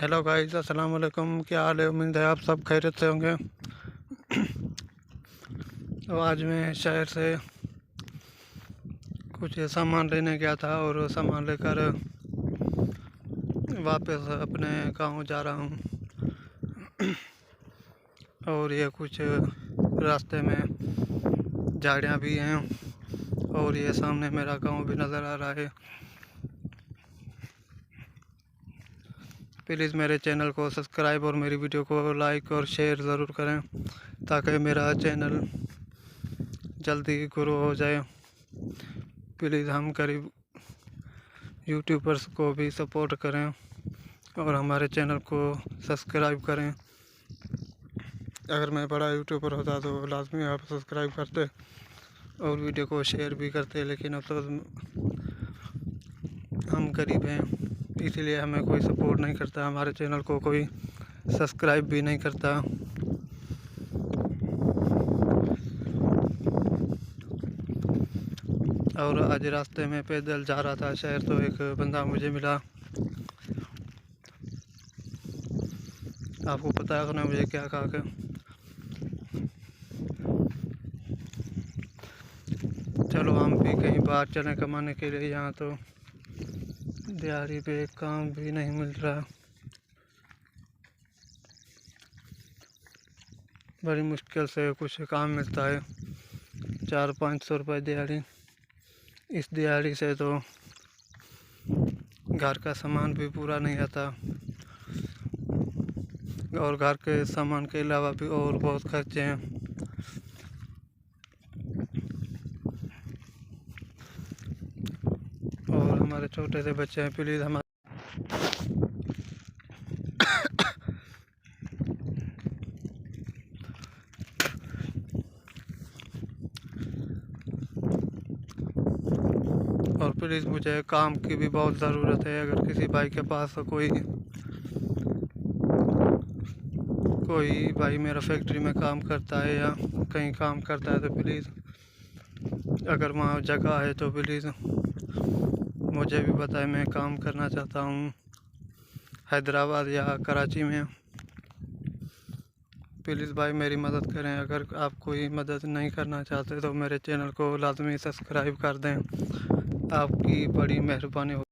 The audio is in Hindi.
हेलो गाइस, अस्सलाम वालेकुम। क्या हाल है? उम्मीद है आप सब खैरियत से होंगे। तो आज मैं शहर से कुछ सामान लेने गया था और सामान लेकर वापस अपने गांव जा रहा हूं। और ये कुछ रास्ते में झाड़ियाँ भी हैं और ये सामने मेरा गांव भी नज़र आ रहा है। प्लीज़ मेरे चैनल को सब्सक्राइब और मेरी वीडियो को लाइक और शेयर ज़रूर करें ताकि मेरा चैनल जल्दी ग्रो हो जाए। प्लीज़ हम गरीब यूट्यूबर्स को भी सपोर्ट करें और हमारे चैनल को सब्सक्राइब करें। अगर मैं बड़ा यूट्यूबर होता तो लाजमी आप सब्सक्राइब करते और वीडियो को शेयर भी करते, लेकिन अब तो हम गरीब हैं, इसीलिए हमें कोई सपोर्ट नहीं करता, हमारे चैनल को कोई सब्सक्राइब भी नहीं करता। और आज रास्ते में पैदल जा रहा था शहर, तो एक बंदा मुझे मिला। आपको पता है उसने मुझे क्या कहा कि चलो हम भी कहीं बाहर चलें कमाने के लिए, यहाँ तो दिहाड़ी पे काम भी नहीं मिल रहा। बड़ी मुश्किल से कुछ काम मिलता है, 400-500 रुपये दिहाड़ी। इस दिहाड़ी से तो घर का सामान भी पूरा नहीं आता और घर के सामान के अलावा भी और बहुत खर्चे हैं। और हमारे छोटे से बच्चे हैं, प्लीज़ हमारे और प्लीज़ मुझे काम की भी बहुत ज़रूरत है। अगर किसी भाई के पास कोई भाई मेरा फैक्ट्री में काम करता है या कहीं काम करता है तो प्लीज़, अगर वहाँ जगह है तो प्लीज़ मुझे भी बताएं। मैं काम करना चाहता हूँ हैदराबाद या कराची में। प्लीज़ भाई मेरी मदद करें। अगर आप कोई मदद नहीं करना चाहते तो मेरे चैनल को लाजमी सब्सक्राइब कर दें, आपकी बड़ी मेहरबानी हो।